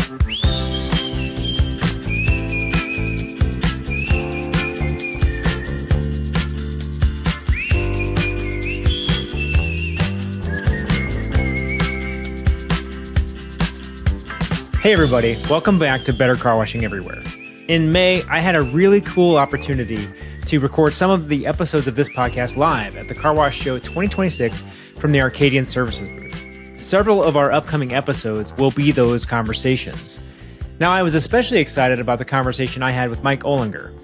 Hey everybody, welcome back to Better Car Washing Everywhere. In May, I had a really cool opportunity to record some of the episodes of this podcast live at the Car Wash Show 2026 from the Arcadian Services booth. Several of our upcoming episodes will be those conversations. Now, I was especially excited about the conversation I had with Mike Ohlinger.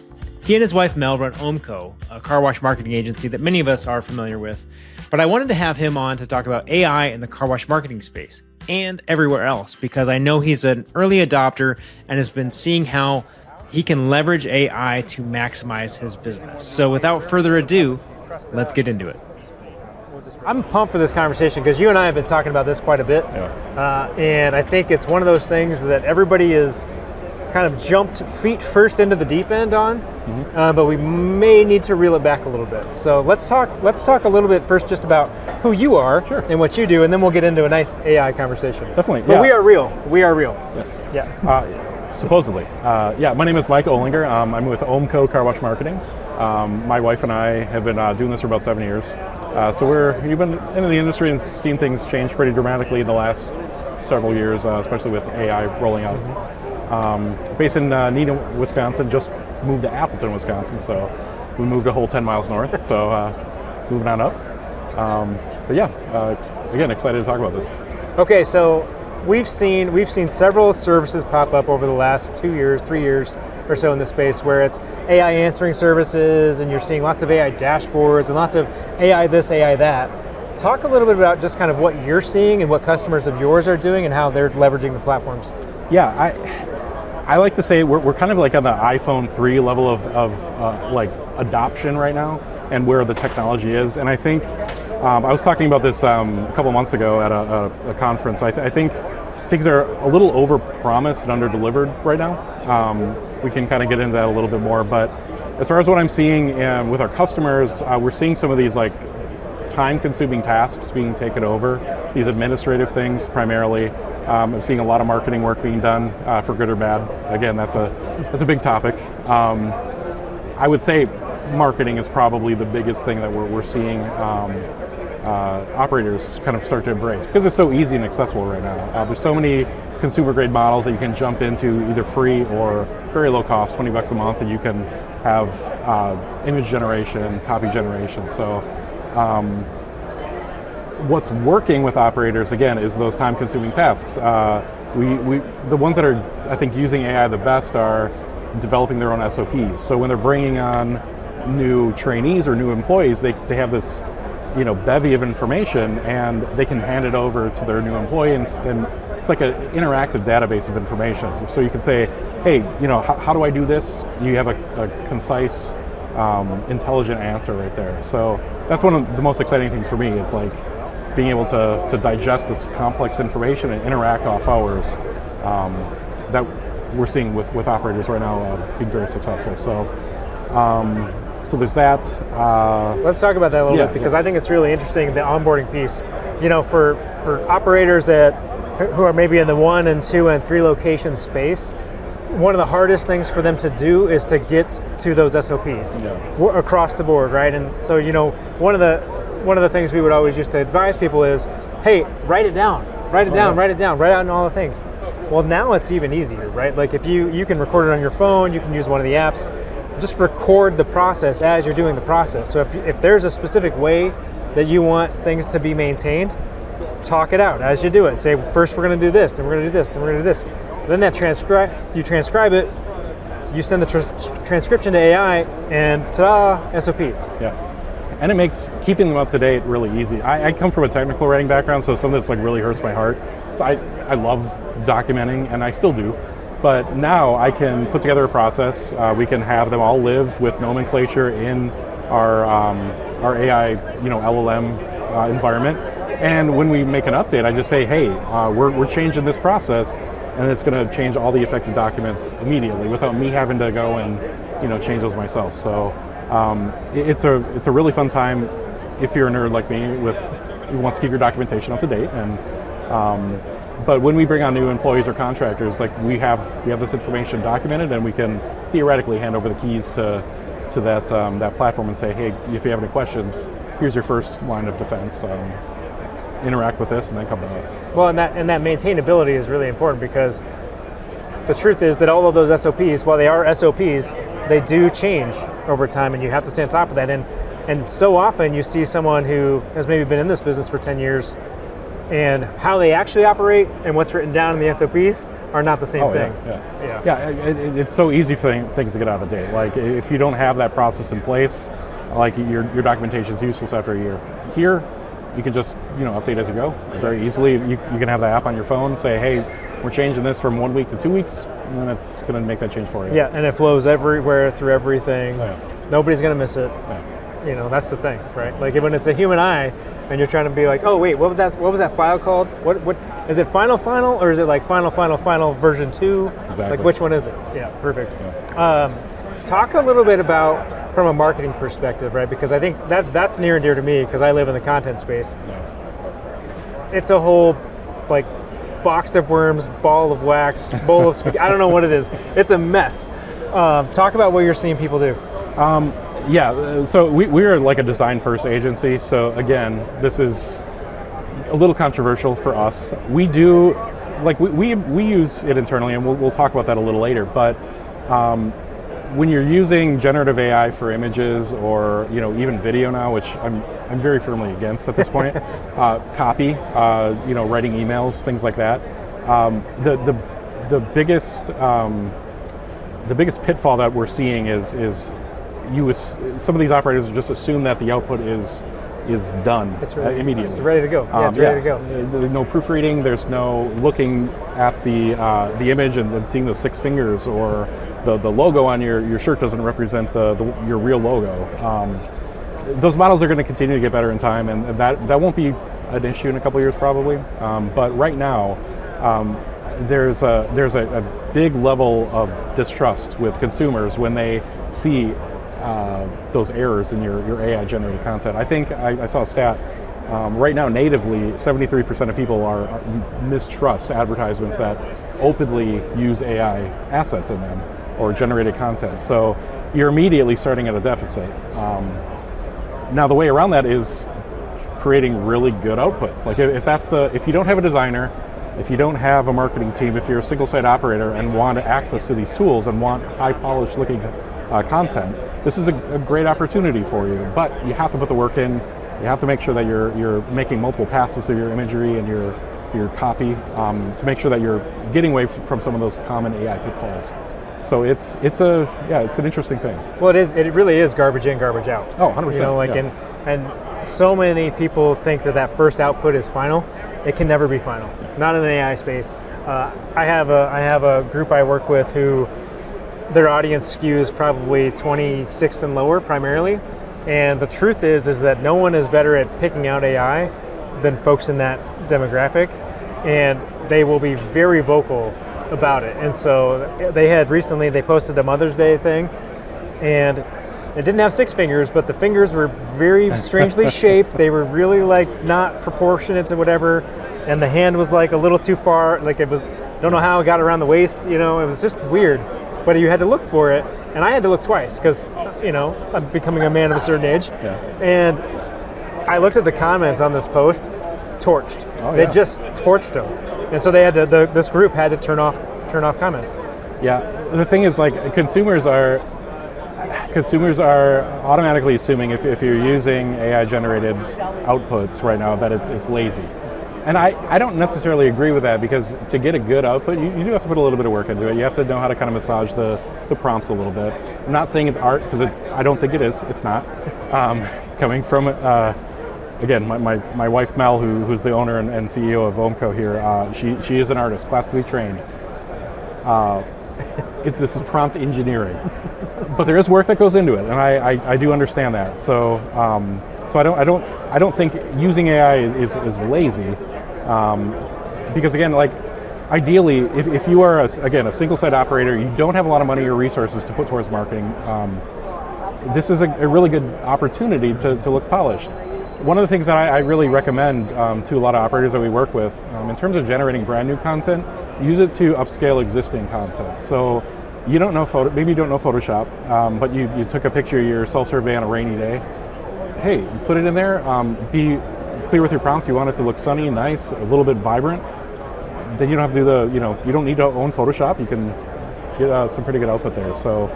He and his wife Mel run OhmCo, a car wash marketing agency that many of us are familiar with, but I wanted to have him on to talk about AI in the car wash marketing space and everywhere else, because I know he's an early adopter and has been seeing how he can leverage AI to maximize his business. So without further ado, let's get into it. I'm pumped for this conversation because you and I have been talking about this quite a bit. And I think it's one of those things that everybody is kind of jumped feet first into the deep end on, but we may need to reel it back a little bit. So let's talk a little bit first just about who you are and what you do, and then we'll get into a nice AI conversation. Definitely. But we are real. We are real. Yes. Yeah. Supposedly. My name is Mike Ohlinger. I'm with OhmCo Carwash Marketing. My wife and I have been doing this for about 7 years. So we've been in the industry and seen things change pretty dramatically in the last several years, especially with AI rolling out. Based in Needham, Wisconsin, just moved to Appleton, Wisconsin, so we moved a whole 10 miles north, so moving on up. Again, excited to talk about this. Okay, so we've seen several services pop up over the last 2 years, 3 years or so in this space where it's AI answering services, and you're seeing lots of AI dashboards and lots of AI this, AI that. Talk a little bit about just kind of what you're seeing and what customers of yours are doing and how they're leveraging the platforms. Yeah, I like to say we're kind of like on the iPhone 3 level of like adoption right now and where the technology is. And I think, I was talking about this a couple months ago at a conference. I think things are a little overpromised and under-delivered right now. We can kind of get into that a little bit more, but as far as what I'm seeing with our customers, we're seeing some of these like time-consuming tasks being taken over, these administrative things primarily. I'm seeing a lot of marketing work being done, for good or bad. Again, that's a big topic. I would say marketing is probably the biggest thing that we're seeing operators kind of start to embrace, because it's so easy and accessible right now. There's so many consumer-grade models that you can jump into, either free or very low cost, $20 a month, and you can have image generation, copy generation. So what's working with operators, again, is those time-consuming tasks. The ones that are, I think, using AI the best are developing their own SOPs. So when they're bringing on new trainees or new employees, they have this, bevy of information, and they can hand it over to their new employee, and it's like an interactive database of information. So you can say, hey, how do I do this? You have a concise, intelligent answer right there. So that's one of the most exciting things for me, is like being able to digest this complex information and interact off hours that we're seeing with operators right now being very successful. So there's that. Let's talk about that a little bit, because I think it's really interesting, the onboarding piece. For operators who are maybe in the 1 and 2 and 3 location space, one of the hardest things for them to do is to get to those SOPs across the board, right? And so, one of the things we would always used to advise people is, hey, write it down, write out all the things. Well, now it's even easier, right? Like if you can record it on your phone, you can use one of the apps, just record the process as you're doing the process. So if there's a specific way that you want things to be maintained, talk it out as you do it. Say, first we're going to do this, then we're going to do this, then we're going to do this. Then you transcribe it, you send the transcription to AI, and ta-da, SOP. Yeah. And it makes keeping them up to date really easy. I come from a technical writing background, so some of this like really hurts my heart. So I love documenting, and I still do. But now I can put together a process. We can have them all live with nomenclature in our AI, LLM environment. And when we make an update, I just say, hey, we're changing this process, and it's going to change all the affected documents immediately without me having to go and change those myself. So it's a really fun time if you're a nerd like me who wants to keep your documentation up to date. And But when we bring on new employees or contractors, like we have this information documented, and we can theoretically hand over the keys to that platform and say, hey, if you have any questions, here's your first line of defense. Interact with this, and then come to us. Well, and that maintainability is really important, because the truth is that all of those SOPs, while they are SOPs, they do change over time, and you have to stay on top of that. And so often you see someone who has maybe been in this business for 10 years, and how they actually operate and what's written down in the SOPs are not the same thing. It's so easy for things to get out of date. Like if you don't have that process in place, like your documentation is useless after a year. Here, you can just update as you go very easily. You can have the app on your phone, say, hey, we're changing this from 1 week to 2 weeks, and then it's going to make that change for you. Yeah, and it flows everywhere through everything. Yeah. Nobody's going to miss it. Yeah. That's the thing, right? Like when it's a human eye, and you're trying to be like, oh wait, what was that file called? What is it? Final, or is it like final version 2? Exactly. Like which one is it? Yeah, perfect. Yeah. Talk a little bit about from a marketing perspective, right? Because I think that's near and dear to me, because I live in the content space. Yeah. It's a whole like box of worms, ball of wax, bowl of spaghetti. I don't know what it is. It's a mess. Talk about what you're seeing people do. So we're like a design-first agency. So again, this is a little controversial for us. We do, like we use it internally, and we'll talk about that a little later. But when you're using generative AI for images, or even video now, which I'm very firmly against at this point, copy, writing emails, things like that. The biggest pitfall that we're seeing is some of these operators just assume that the output is done immediately. It's ready to go. Yeah, it's ready to go. There's no proofreading. There's no looking at the image and seeing those 6 fingers, or the logo on your shirt doesn't represent your real logo. Those models are going to continue to get better in time, and that won't be an issue in a couple of years probably. But right now, there's a big level of distrust with consumers when they see those errors in your AI generated content. I think I saw a stat. Right now, natively, 73% of people mistrust advertisements that openly use AI assets in them or generated content. So you're immediately starting at a deficit. Now, the way around that is creating really good outputs. Like if you don't have a designer, if you don't have a marketing team, if you're a single site operator and want access to these tools and want high polished looking content, this is a great opportunity for you. But you have to put the work in. You have to make sure that you're making multiple passes of your imagery and your copy to make sure that you're getting away from some of those common AI pitfalls. So it's an interesting thing. Well, it is. It really is garbage in, garbage out. Oh, 100%. And so many people think that first output is final. It can never be final. Not in the AI space. I have a group I work with who their audience skews probably 26 and lower primarily. And the truth is that no one is better at picking out AI than folks in that demographic, and they will be very vocal about it. And so they posted a Mother's Day thing, and it didn't have 6 fingers, but the fingers were very strangely shaped. They were really like not proportionate to whatever, and the hand was like a little too far, like it was, don't know how it got around the waist, it was just weird. But you had to look for it, and I had to look twice because, I'm becoming a man of a certain age. Yeah. And I looked at the comments on this post, torched. They just torched them. And so they had to, this group had to turn off comments. Yeah, the thing is, like, consumers are automatically assuming if you're using AI generated outputs right now that it's lazy. And I don't necessarily agree with that, because to get a good output, you do have to put a little bit of work into it. You have to know how to kind of massage the prompts a little bit. I'm not saying it's art, because I don't think it is. It's not. Coming from, again, my wife Mel, who's the owner and CEO of OhmCo here, she is an artist, classically trained. This is prompt engineering, but there is work that goes into it, and I do understand that. So I don't think using AI is lazy, because again, like, ideally, if you are a single site operator, you don't have a lot of money or resources to put towards marketing, this is a really good opportunity to look polished. one of the things that I really recommend to a lot of operators that we work with, in terms of generating brand new content, use it to upscale existing content. So you don't know maybe you don't know Photoshop, but you took a picture of your self-survey on a rainy day. Hey, put it in there. Be clear with your prompts. You want it to look sunny, nice, a little bit vibrant. Then you don't have to do you don't need to own Photoshop. You can get some pretty good output there. So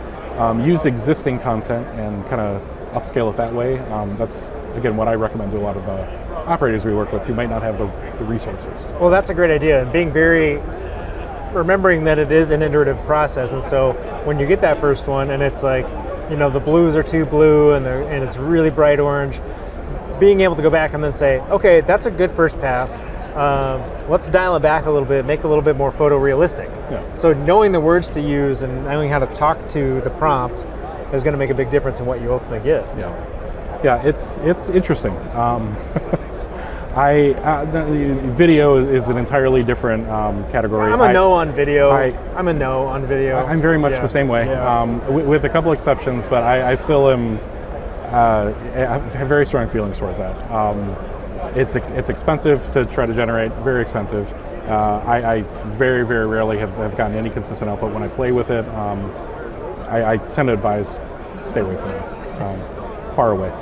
use existing content and kind of upscale it that way. That's, again, what I recommend to a lot of the operators we work with who might not have the resources. Well, that's a great idea, and remembering that it is an iterative process, and so when you get that first one and it's like, the blues are too blue and it's really bright orange, being able to go back and then say, okay, that's a good first pass. Let's dial it back a little bit, make it a little bit more photorealistic. Yeah. So knowing the words to use and knowing how to talk to the prompt is going to make a big difference in what you ultimately get. Yeah, it's interesting. Video is an entirely different category. I'm a no on video. I'm very much the same way, with a couple exceptions, but I still am. I have very strong feelings towards that. It's expensive to try to generate, very expensive. I very, very rarely have gotten any consistent output when I play with it. I tend to advise stay away from it, far away.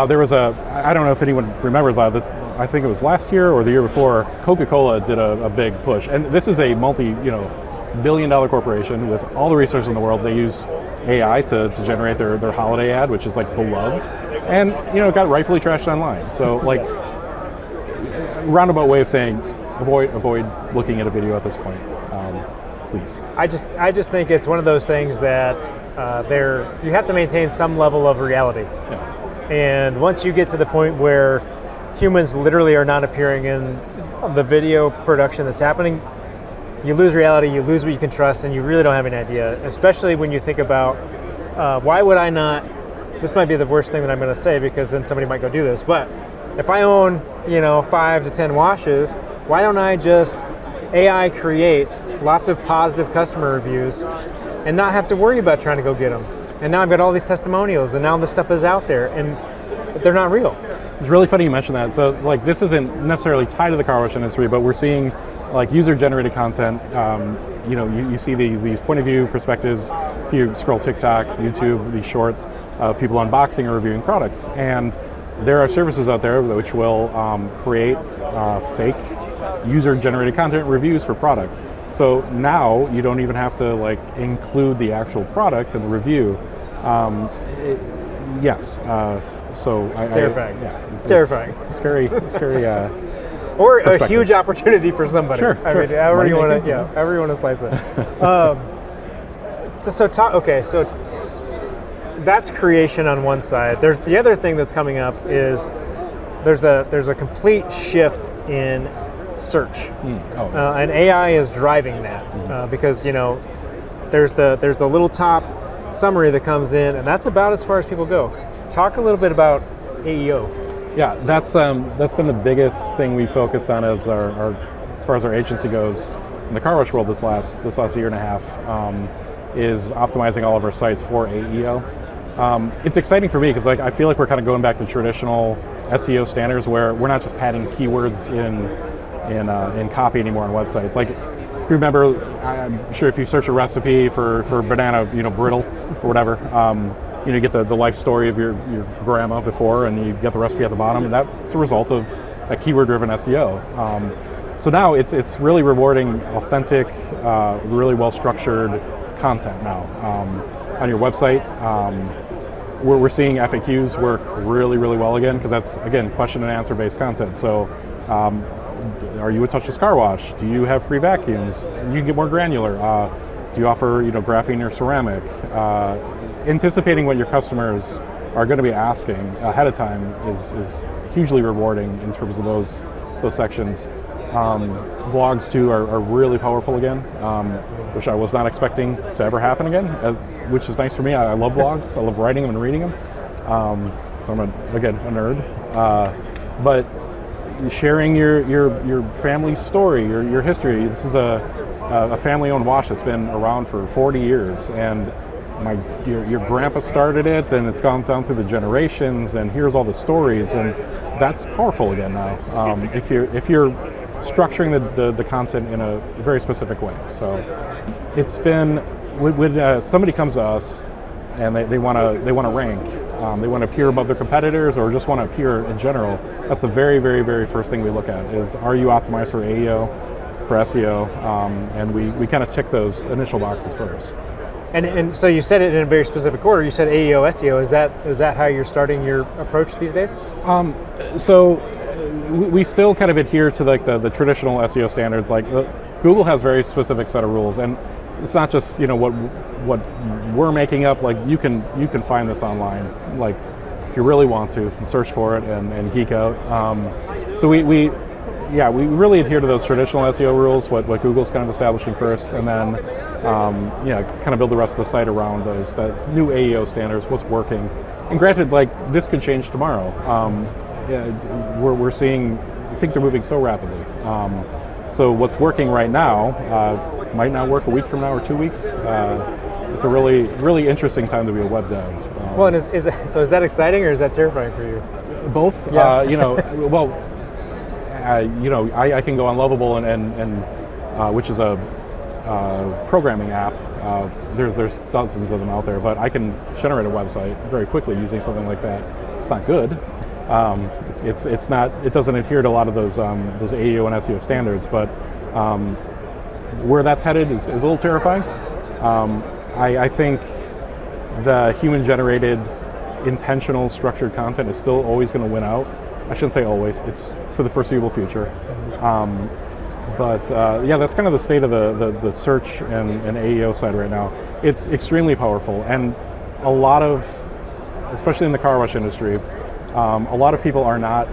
There was I don't know if anyone remembers this, I think it was last year or the year before, Coca-Cola did a big push. And this is a multi-billion-dollar corporation with all the resources in the world. They use AI to generate their holiday ad, which is beloved. And, it got rightfully trashed online. So roundabout way of saying, avoid looking at a video at this point, please. I just think it's one of those things that you have to maintain some level of reality. Yeah. And once you get to the point where humans literally are not appearing in the video production that's happening, you lose reality, you lose what you can trust, and you really don't have any idea, especially when you think about why would I not, this might be the worst thing that I'm going to say because then somebody might go do this, but if I own 5 to 10 washes, why don't I just AI create lots of positive customer reviews and not have to worry about trying to go get them? And now I've got all these testimonials, and now this stuff is out there, and they're not real. It's really funny you mention that. So, this isn't necessarily tied to the car wash industry, but we're seeing user-generated content. You see these point of view perspectives. If you scroll TikTok, YouTube, these shorts of people unboxing or reviewing products, and there are services out there which will create fake user-generated content reviews for products. So now you don't even have to include the actual product in the review. Yes. Terrifying. It's terrifying. It's a scary. Or a huge opportunity for somebody. Sure. However you want to slice it. So that's creation on one side. There's the other thing that's coming up is there's a complete shift in search, and AI is driving that because there's the little top summary that comes in, and that's about as far as people go. Talk a little bit about AEO. Yeah, that's been the biggest thing we focused on as as far as our agency goes in the car wash world this last year and a half, is optimizing all of our sites for AEO. It's exciting for me because I feel like we're kind of going back to traditional SEO standards where we're not just padding keywords in copy anymore on websites. If you remember, I'm sure if you search a recipe for banana, brittle or whatever, you get the life story of your grandma before, and you get the recipe at the bottom, and that's a result of a keyword-driven SEO. So now it's really rewarding authentic, really well-structured content now on your website. We're seeing FAQs work really, really well again, because that's, again, question and answer based content. So are you a touchless car wash? Do you have free vacuums? You can get more granular. Do you offer graphene or ceramic? Anticipating what your customers are going to be asking ahead of time is hugely rewarding in terms of those sections. Blogs too are really powerful again, which I was not expecting to ever happen again, which is nice for me. I love blogs. I love writing them and reading them. So I'm a nerd. But sharing your family story, your history. This is a family-owned wash that's been around for 40 years, and your grandpa started it, and it's gone down through the generations, and here's all the stories, and that's powerful again now. If you're structuring the content in a very specific way. So it's been when somebody comes to us and they want to rank, they want to appear above their competitors or just want to appear in general. That's the very, very, very first thing we look at is, are you optimized for AEO, for SEO, and we kind of check those initial boxes first. And so you said it in a very specific order. You said AEO, SEO. Is that how you're starting your approach these days? So we still kind of adhere to like the traditional SEO standards. Like Google has very specific set of rules, and it's not just what we're making up. Like you can find this online. Like if you really want to, and search for it and geek out. So we really adhere to those traditional SEO rules. What Google's kind of establishing first, and then kind of build the rest of the site around those new AEO standards. What's working, and granted, like this could change tomorrow. We're seeing things are moving so rapidly. So what's working right now might not work a week from now or 2 weeks. It's a really, really interesting time to be a web dev. Well, and is that exciting or is that terrifying for you? Both. Yeah. I can go on Lovable and which is a programming app. There's dozens of them out there, but I can generate a website very quickly using something like that. It's not good. It's not. It doesn't adhere to a lot of those AEO and SEO standards, but where that's headed is a little terrifying. I think the human-generated, intentional, structured content is still always going to win out. I shouldn't say always. It's for the foreseeable future. That's kind of the state of the search and AEO side right now. It's extremely powerful, and a lot of, especially in the car wash industry, a lot of people are not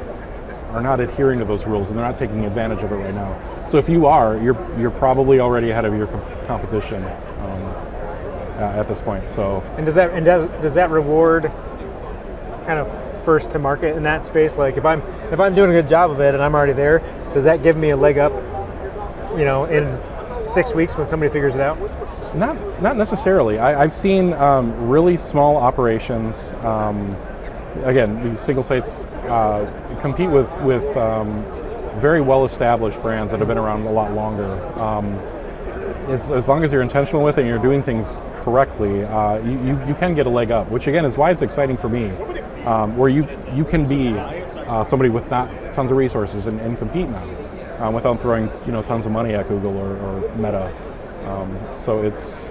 adhering to those rules, and they're not taking advantage of it right now. So if you are, you're probably already ahead of your competition at this point. So does that reward kind of first to market in that space? Like if I'm doing a good job of it and I'm already there, does that give me a leg up? In 6 weeks when somebody figures it out? Not necessarily. I've seen really small operations. Again, these single sites compete with very well-established brands that have been around a lot longer. As long as you're intentional with it and you're doing things correctly, you can get a leg up, which again is why it's exciting for me, where you can be somebody with not tons of resources and compete now without throwing tons of money at Google or Meta. So it's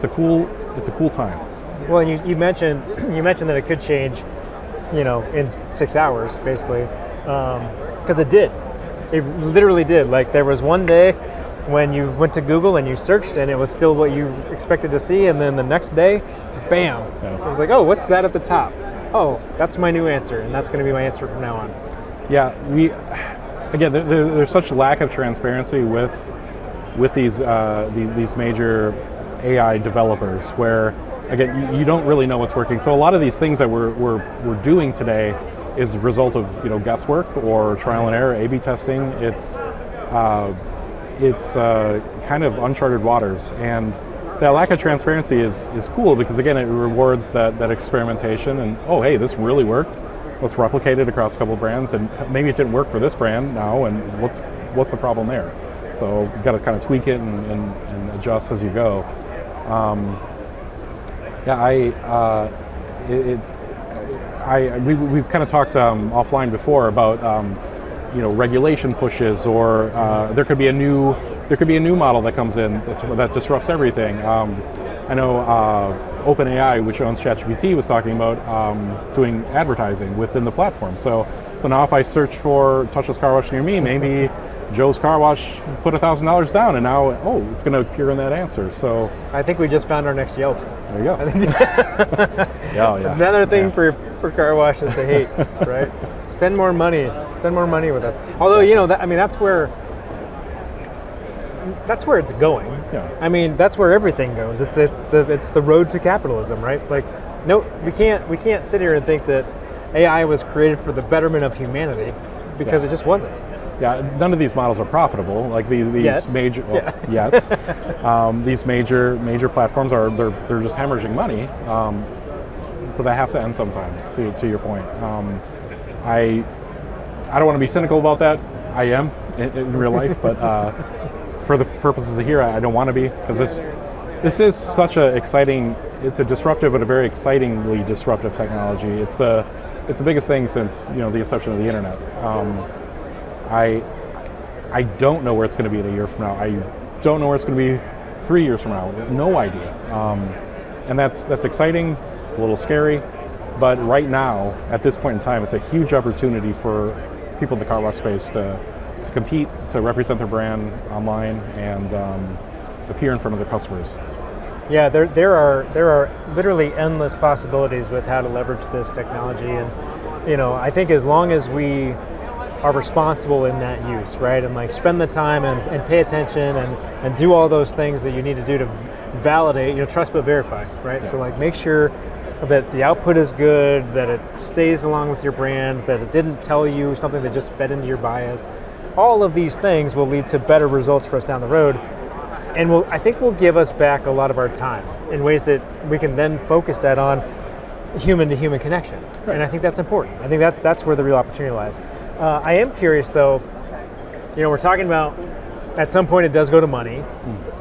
a cool time. Well, and you mentioned that it could change, in 6 hours, basically, because it did. It literally did. Like there was one day when you went to Google and you searched, and it was still what you expected to see, and then the next day, bam! Yeah. It was like, oh, what's that at the top? Oh, that's my new answer, and that's going to be my answer from now on. Yeah, there's such lack of transparency with these major AI developers, where again, you don't really know what's working. So a lot of these things that we're doing today is a result of guesswork or trial and error, A/B testing. It's kind of uncharted waters, and that lack of transparency is cool because again, it rewards that experimentation. And oh, hey, this really worked. Let's replicate it across a couple of brands, and maybe it didn't work for this brand now. And what's the problem there? So you've got to kind of tweak it and adjust as you go. We've kind of talked offline before about regulation pushes, or there could be a new model that comes in that disrupts everything. I know OpenAI, which owns ChatGPT, was talking about doing advertising within the platform. So now if I search for touchless car wash near me, maybe Joe's Car Wash put $1,000 down, and now it's going to appear in that answer. So I think we just found our next Yelp. There you go. Another thing for car washes to hate, right? Spend more money with us. Although that's where it's going. Yeah. I mean, that's where everything goes. It's the road to capitalism, right? Like, no, we can't sit here and think that AI was created for the betterment of humanity, because it just wasn't. Yeah, none of these models are profitable. Like these Yet. major, these major platforms they're just hemorrhaging money. But that has to end sometime. To your point, I don't want to be cynical about that. I am in real life, but for the purposes of here, I don't want to be, because this is such a exciting. It's a disruptive, but a very excitingly disruptive technology. It's the biggest thing since the inception of the internet. I don't know where it's going to be in a year from now. I don't know where it's going to be 3 years from now. No idea. And that's exciting. It's a little scary. But right now, at this point in time, it's a huge opportunity for people in the car wash space to compete, to represent their brand online, and appear in front of their customers. Yeah, there are literally endless possibilities with how to leverage this technology, and I think as long as we are responsible in that use, right, and like spend the time and pay attention and do all those things that you need to do to validate, trust but verify, right? Yeah. So like make sure that the output is good, that it stays along with your brand, that it didn't tell you something that just fed into your bias. All of these things will lead to better results for us down the road, and I think will give us back a lot of our time in ways that we can then focus that on human-to-human connection. Right. And I think that's important. I think that's where the real opportunity lies. I am curious though, we're talking about at some point it does go to money.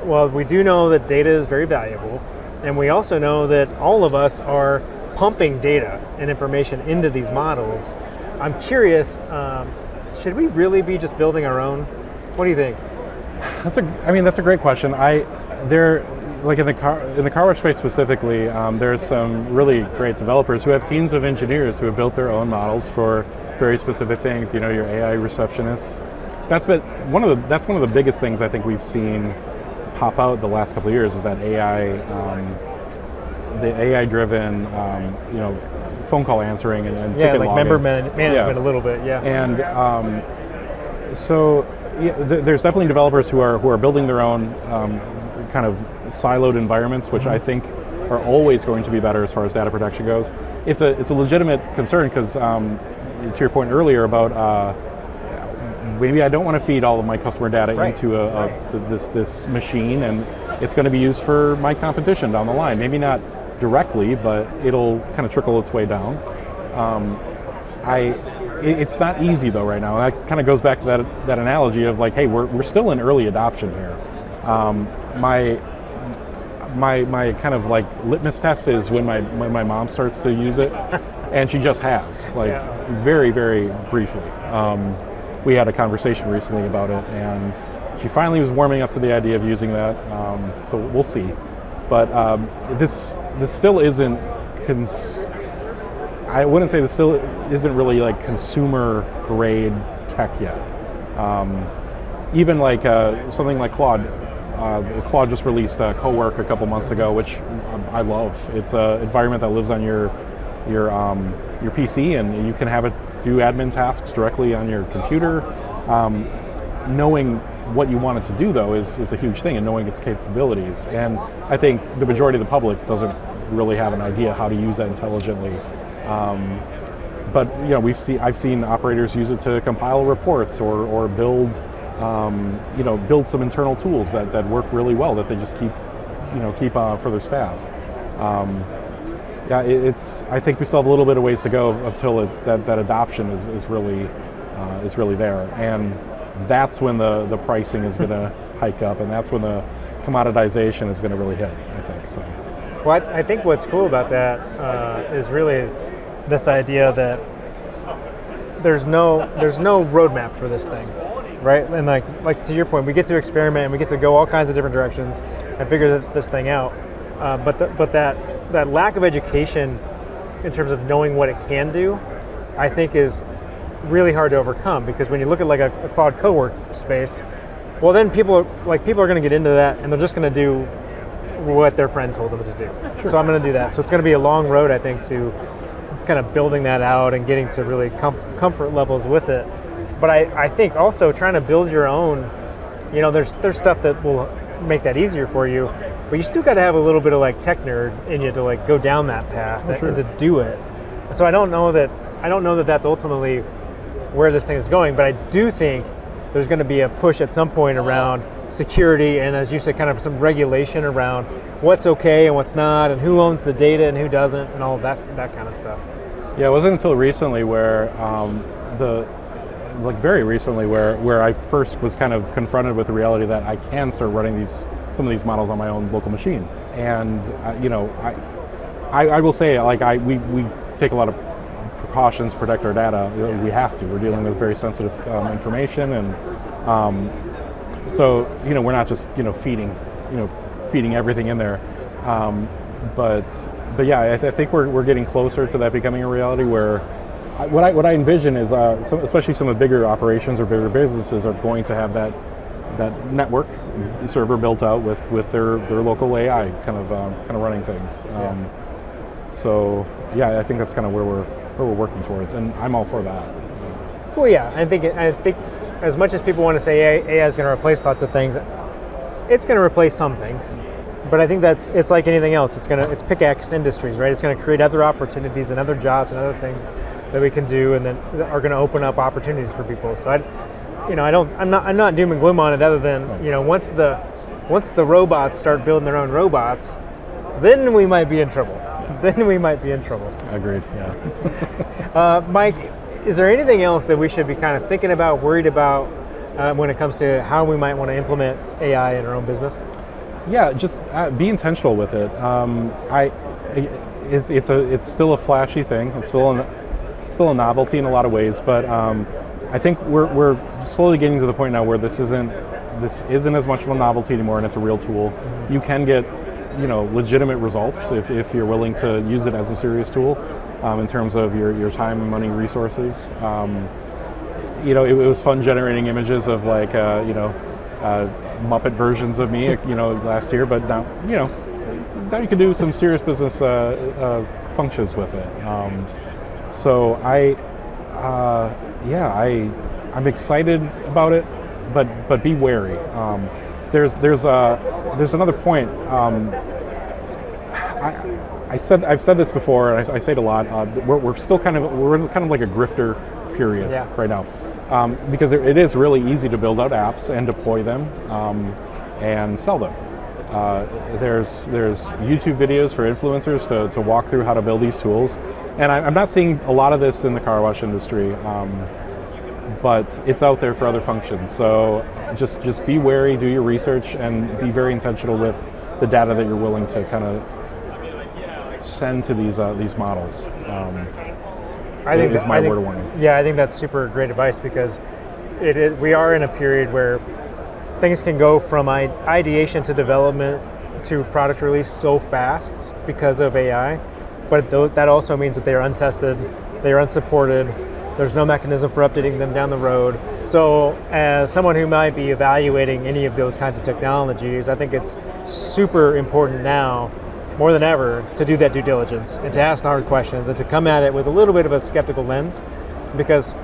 Well, we do know that data is very valuable, and we also know that all of us are pumping data and information into these models. I'm curious, should we really be just building our own? What do you think? That's a great question. Like in the car wash space specifically, there's some really great developers who have teams of engineers who have built their own models for very specific things. Your AI receptionists. That's one of the biggest things I think we've seen pop out the last couple of years is that the AI-driven, phone call answering and ticket logging. Member management a little bit, yeah. And there's definitely developers who are building their own kind of siloed environments, which I think are always going to be better as far as data protection goes. It's a legitimate concern because, to your point earlier about maybe I don't want to feed all of my customer data into this machine, and it's going to be used for my competition down the line. Maybe not directly, but it'll kind of trickle its way down. It's not easy though right now. That kind of goes back to that analogy of like, hey, we're still in early adoption here. My kind of like litmus test is when my mom starts to use it, and she just has very, very briefly. We had a conversation recently about it, and she finally was warming up to the idea of using that. So we'll see. But this still isn't. I wouldn't say this still isn't really like consumer grade tech yet. Even like something like Claude. Claude just released Co-work a couple months ago, which I love. It's an environment that lives on your PC, and you can have it do admin tasks directly on your computer. Knowing what you want it to do, though, is a huge thing, and knowing its capabilities. And I think the majority of the public doesn't really have an idea how to use that intelligently. But I've seen operators use it to compile reports or build some internal tools that work really well that they just keep for their staff. I think we still have a little bit of ways to go until that adoption is really there, and that's when the pricing is going to hike up, and that's when the commoditization is going to really hit, I think. So. Well, I think what's cool about that is really this idea that there's no roadmap for this thing, right? And like to your point, we get to experiment and we get to go all kinds of different directions and figure this thing out. But that lack of education in terms of knowing what it can do, I think is really hard to overcome, because when you look at like a cloud co-work space, well then people are going to get into that and they're just going to do what their friend told them to do. Sure. So I'm going to do that. So it's going to be a long road, I think, to kind of building that out and getting to really comfort levels with it. But I think also trying to build your own, there's stuff that will make that easier for you, but you still got to have a little bit of like tech nerd in you to like go down that path and to do it. So I don't know that that's ultimately where this thing is going, but I do think there's going to be a push at some point around security and, as you said, kind of some regulation around what's okay and what's not, and who owns the data and who doesn't, and all of that kind of stuff. Yeah, it wasn't until recently where very recently where I first was kind of confronted with the reality that I can start running some of these models on my own local machine. And I will say, we take a lot of precautions to protect our data. We have to. We're dealing with very sensitive information, and so we're not just feeding everything in there. But yeah, I think we're getting closer to that becoming a reality. Where what I envision is, especially some of the bigger operations or bigger businesses are going to have that network server built out with their local AI kind of running things. So yeah, I think that's kind of where we're working towards, and I'm all for that. Well, yeah, I think as much as people want to say AI is going to replace lots of things, it's going to replace some things. But I think it's like anything else. It's pickaxe industries, right? It's going to create other opportunities and other jobs and other things that we can do, and then are going to open up opportunities for people. So I'm not doom and gloom on it, other than once the robots start building their own robots, then we might be in trouble. Then we might be in trouble. Agreed. Yeah. Mike, is there anything else that we should be kind of thinking about, worried about when it comes to how we might want to implement AI in our own business? Yeah, just be intentional with it. It's still a flashy thing. It's still a novelty in a lot of ways, but I think we're slowly getting to the point now where this isn't as much of a novelty anymore, and it's a real tool. Mm-hmm. You can get legitimate results if you're willing to use it as a serious tool in terms of your time, money, resources. It was fun generating images of Muppet versions of me, last year, but now you can do some serious business functions with it. So I'm excited about it, but be wary. There's another point. I've said this before, and I say it a lot. We're still kind of like a grifter period right now. Because it is really easy to build out apps and deploy them and sell them. There's YouTube videos for influencers to walk through how to build these tools, and I'm not seeing a lot of this in the car wash industry, but it's out there for other functions. So just be wary, do your research, and be very intentional with the data that you're willing to kind of send to these models. I think word of warning. Yeah, I think that's super great advice, because we are in a period where things can go from ideation to development to product release so fast because of AI, but that also means that they are untested, they are unsupported, there's no mechanism for updating them down the road. So as someone who might be evaluating any of those kinds of technologies, I think it's super important now, more than ever, to do that due diligence and to ask the hard questions and to come at it with a little bit of a skeptical lens, because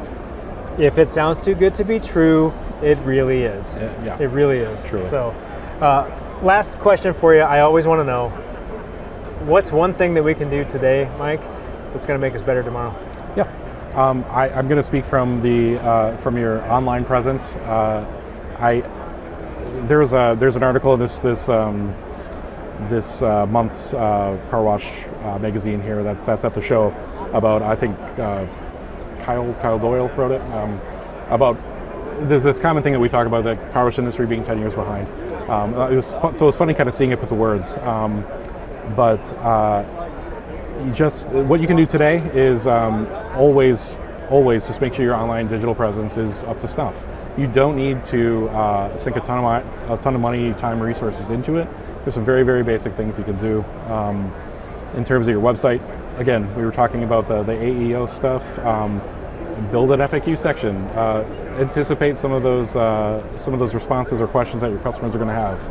if it sounds too good to be true, it really is. Yeah. It really is. Truly. So, last question for you. I always want to know, what's one thing that we can do today, Mike, that's going to make us better tomorrow? Yeah. I'm going to speak from from your online presence. There's an article in this month's Car Wash magazine here that's at the show about, I think Kyle Doyle wrote it, about this common thing that we talk about, the car wash industry being 10 years behind. It was funny kind of seeing it put to words, but just what you can do today is always just make sure your online digital presence is up to snuff. You don't need to sink a ton of money, time, resources into it. There's some very, very basic things you can do. In terms of your website, again, we were talking about the AEO stuff. Build an FAQ section. Anticipate some of those responses or questions that your customers are going to have.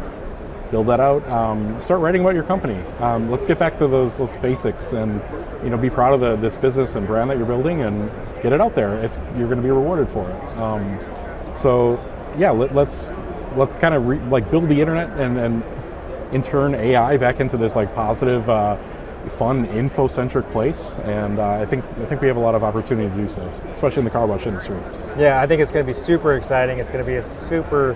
Build that out. Start writing about your company. Let's get back to those basics, and be proud of this business and brand that you're building, and get it out there. You're going to be rewarded for it. So yeah, let's kind of build the internet and in turn AI back into this positive fun, info-centric place, and I think we have a lot of opportunity to do so, especially in the car wash industry. Yeah, I think it's going to be super exciting. It's going to be a super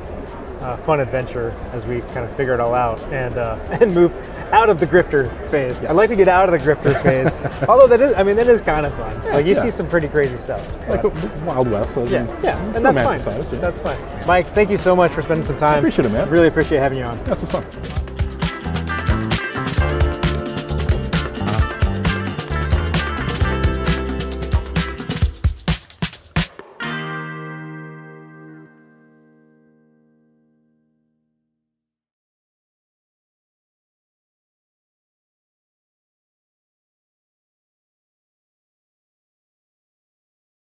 fun adventure as we kind of figure it all out and move out of the grifter phase. Yes. I'd like to get out of the grifter phase, although that is kind of fun. Yeah, like you yeah. see some pretty crazy stuff. Like Wild West. Yeah, and that's fine. Yeah. That's fine. Mike, thank you so much for spending some time. I appreciate it, man. Really appreciate having you on. That's just fun.